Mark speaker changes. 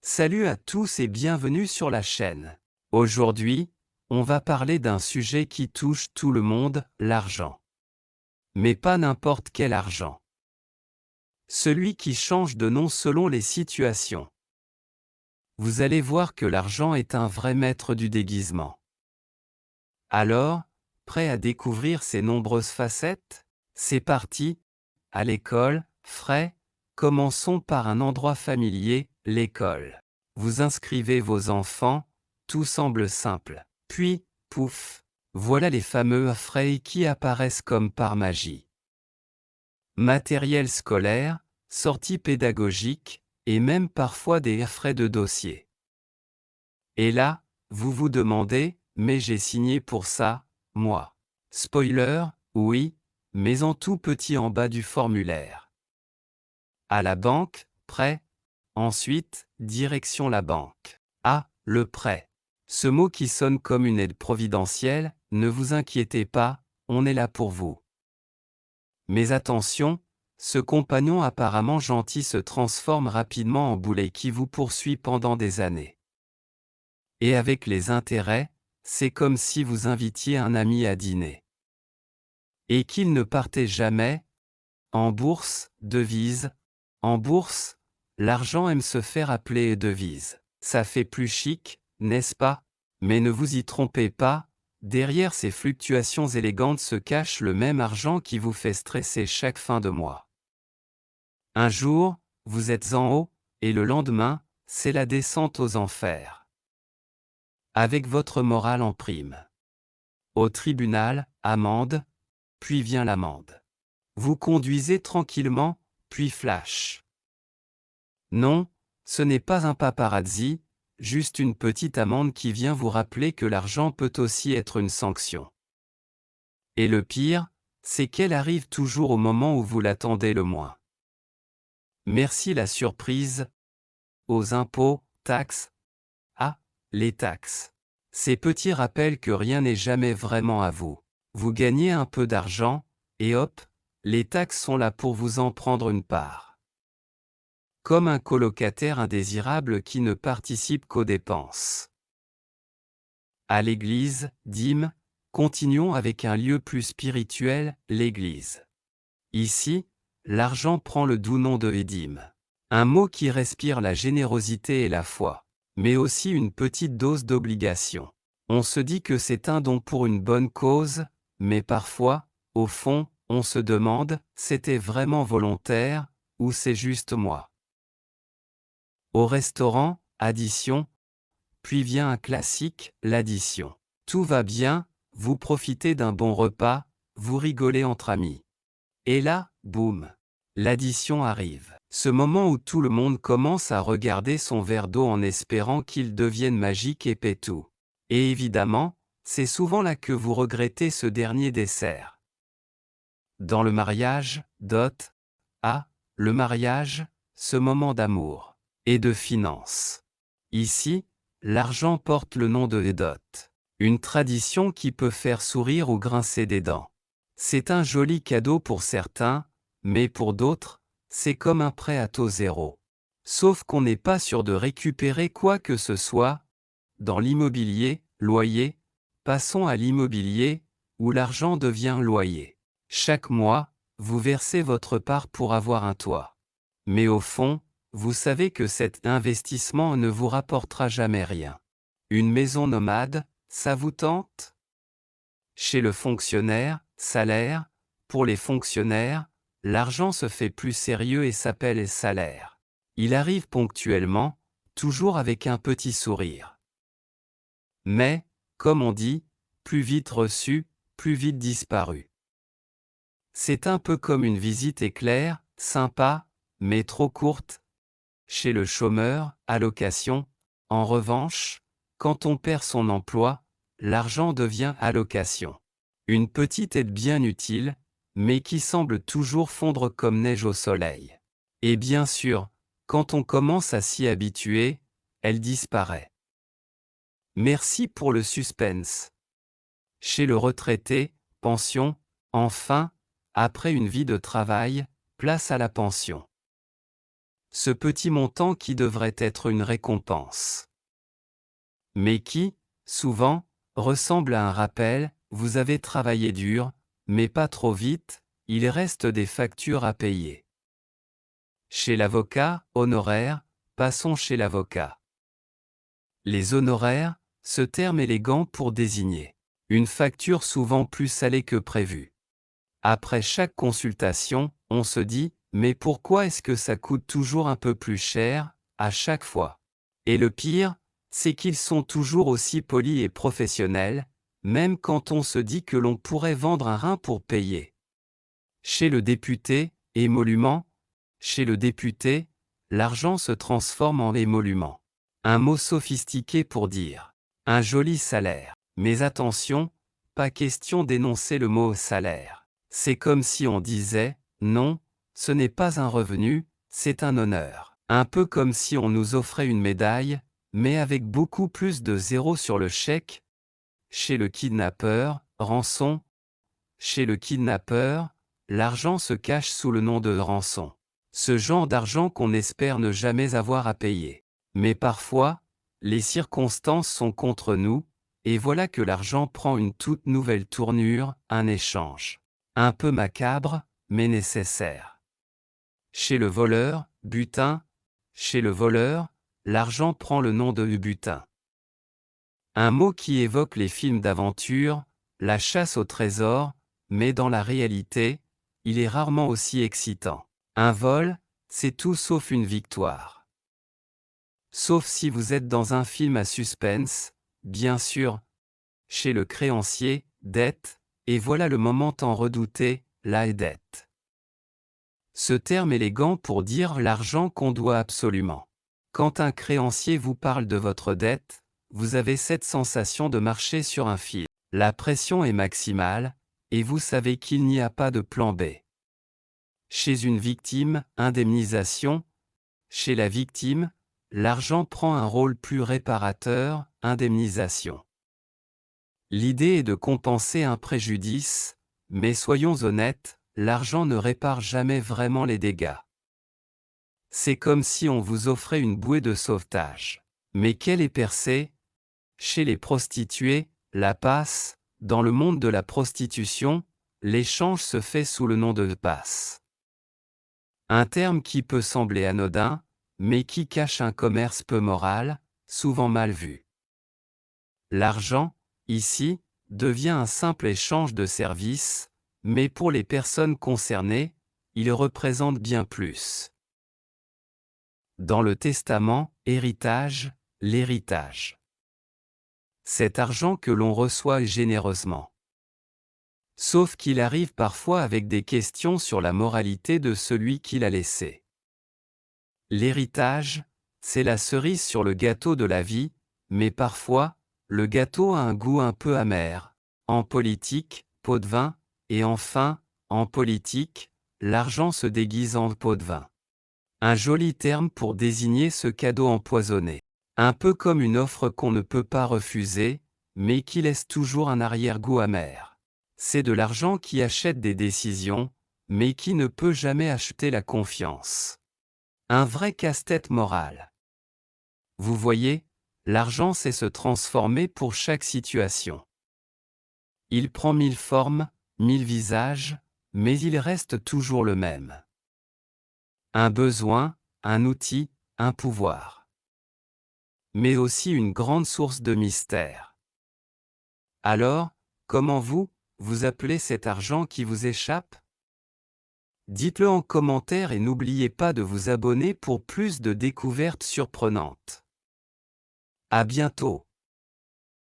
Speaker 1: Salut à tous et bienvenue sur la chaîne. Aujourd'hui, on va parler d'un sujet qui touche tout le monde, l'argent. Mais pas n'importe quel argent. Celui qui change de nom selon les situations. Vous allez voir que l'argent est un vrai maître du déguisement. Alors, prêt à découvrir ses nombreuses facettes? C'est parti. À l'école, frais, commençons par un endroit familier, l'école. Vous inscrivez vos enfants, tout semble simple. Puis, pouf, voilà les fameux frais qui apparaissent comme par magie. Matériel scolaire, sorties pédagogiques, et même parfois des frais de dossier. Et là, vous vous demandez, mais j'ai signé pour ça, moi. Spoiler, oui, mais en tout petit en bas du formulaire. À la banque, prêt. Ensuite, direction la banque. Ah, le prêt. Ce mot qui sonne comme une aide providentielle, ne vous inquiétez pas, on est là pour vous. Mais attention, ce compagnon apparemment gentil se transforme rapidement en boulet qui vous poursuit pendant des années. Et avec les intérêts, c'est comme si vous invitiez un ami à dîner. Et qu'il ne partait jamais. En bourse, devise. En bourse, l'argent aime se faire appeler devise. Ça fait plus chic, n'est-ce pas? Mais ne vous y trompez pas, derrière ces fluctuations élégantes se cache le même argent qui vous fait stresser chaque fin de mois. Un jour, vous êtes en haut, et le lendemain, c'est la descente aux enfers. Avec votre morale en prime. Au tribunal, amende, puis vient l'amende. Vous conduisez tranquillement, puis flash. Non, ce n'est pas un paparazzi, juste une petite amende qui vient vous rappeler que l'argent peut aussi être une sanction. Et le pire, c'est qu'elle arrive toujours au moment où vous l'attendez le moins. Merci la surprise. Aux impôts, taxes. Ah, les taxes. Ces petits rappels que rien n'est jamais vraiment à vous. Vous gagnez un peu d'argent, et hop, les taxes sont là pour vous en prendre une part. Comme un colocataire indésirable qui ne participe qu'aux dépenses. À l'église, dîme, continuons avec un lieu plus spirituel, l'église. Ici, l'argent prend le doux nom de dîme. Un mot qui respire la générosité et la foi, mais aussi une petite dose d'obligation. On se dit que c'est un don pour une bonne cause, mais parfois, au fond, on se demande, c'était vraiment volontaire, ou c'est juste moi? Au restaurant, addition. Puis vient un classique, l'addition. Tout va bien, vous profitez d'un bon repas, vous rigolez entre amis. Et là, boum, l'addition arrive. Ce moment où tout le monde commence à regarder son verre d'eau en espérant qu'il devienne magique et pétou. Et évidemment, c'est souvent là que vous regrettez ce dernier dessert. Dans le mariage, dot. Ah, le mariage, ce moment d'amour et de finance. Ici, l'argent porte le nom de dot. Une tradition qui peut faire sourire ou grincer des dents. C'est un joli cadeau pour certains, mais pour d'autres, c'est comme un prêt à taux zéro. Sauf qu'on n'est pas sûr de récupérer quoi que ce soit. Dans l'immobilier, loyer, passons à l'immobilier, où l'argent devient loyer. Chaque mois, vous versez votre part pour avoir un toit. Mais au fond, vous savez que cet investissement ne vous rapportera jamais rien. Une maison nomade, ça vous tente? Chez le fonctionnaire, salaire, pour les fonctionnaires, l'argent se fait plus sérieux et s'appelle salaire. Il arrive ponctuellement, toujours avec un petit sourire. Mais, comme on dit, plus vite reçu, plus vite disparu. C'est un peu comme une visite éclair, sympa, mais trop courte. Chez le chômeur, allocation. En revanche, quand on perd son emploi, l'argent devient allocation. Une petite aide bien utile, mais qui semble toujours fondre comme neige au soleil. Et bien sûr, quand on commence à s'y habituer, elle disparaît. Merci pour le suspense. Chez le retraité, pension, enfin, après une vie de travail, place à la pension. Ce petit montant qui devrait être une récompense. Mais qui, souvent, ressemble à un rappel, vous avez travaillé dur, mais pas trop vite, il reste des factures à payer. Chez l'avocat, honoraire, passons chez l'avocat. Les honoraires, ce terme élégant pour désigner une facture souvent plus salée que prévu. Après chaque consultation, on se dit, mais pourquoi est-ce que ça coûte toujours un peu plus cher, à chaque fois? Et le pire, c'est qu'ils sont toujours aussi polis et professionnels, même quand on se dit que l'on pourrait vendre un rein pour payer. Chez le député, émolument. Chez le député, l'argent se transforme en émolument. Un mot sophistiqué pour dire un joli salaire. Mais attention, pas question d'énoncer le mot salaire. C'est comme si on disait, non, ce n'est pas un revenu, c'est un honneur. Un peu comme si on nous offrait une médaille, mais avec beaucoup plus de zéros sur le chèque. Chez le kidnappeur, rançon. Chez le kidnappeur, l'argent se cache sous le nom de rançon. Ce genre d'argent qu'on espère ne jamais avoir à payer. Mais parfois, les circonstances sont contre nous, et voilà que l'argent prend une toute nouvelle tournure, un échange. Un peu macabre, mais nécessaire. Chez le voleur, butin. Chez le voleur, l'argent prend le nom de butin. Un mot qui évoque les films d'aventure, la chasse au trésor, mais dans la réalité, il est rarement aussi excitant. Un vol, c'est tout sauf une victoire. Sauf si vous êtes dans un film à suspense, bien sûr. Chez le créancier, dette, et voilà le moment tant redouté, la dette. Ce terme élégant pour dire l'argent qu'on doit absolument. Quand un créancier vous parle de votre dette, vous avez cette sensation de marcher sur un fil. La pression est maximale, et vous savez qu'il n'y a pas de plan B. Chez une victime, indemnisation. Chez la victime, l'argent prend un rôle plus réparateur, indemnisation. L'idée est de compenser un préjudice, mais soyons honnêtes, l'argent ne répare jamais vraiment les dégâts. C'est comme si on vous offrait une bouée de sauvetage. Mais quelle est percée? Chez les prostituées, la passe, dans le monde de la prostitution, l'échange se fait sous le nom de passe. Un terme qui peut sembler anodin, mais qui cache un commerce peu moral, souvent mal vu. L'argent, ici, devient un simple échange de services, mais pour les personnes concernées, il représente bien plus. Dans le testament, héritage, l'héritage. Cet argent que l'on reçoit généreusement. Sauf qu'il arrive parfois avec des questions sur la moralité de celui qui l'a laissé. L'héritage, c'est la cerise sur le gâteau de la vie, mais parfois, le gâteau a un goût un peu amer. En politique, pot de vin, et enfin, en politique, l'argent se déguise en pot de vin. Un joli terme pour désigner ce cadeau empoisonné. Un peu comme une offre qu'on ne peut pas refuser, mais qui laisse toujours un arrière-goût amer. C'est de l'argent qui achète des décisions, mais qui ne peut jamais acheter la confiance. Un vrai casse-tête moral. Vous voyez, l'argent sait se transformer pour chaque situation. Il prend 1000 formes, 1000 visages, mais il reste toujours le même. Un besoin, un outil, un pouvoir. Mais aussi une grande source de mystère. Alors, comment vous appelez cet argent qui vous échappe? Dites-le en commentaire et n'oubliez pas de vous abonner pour plus de découvertes surprenantes. À bientôt.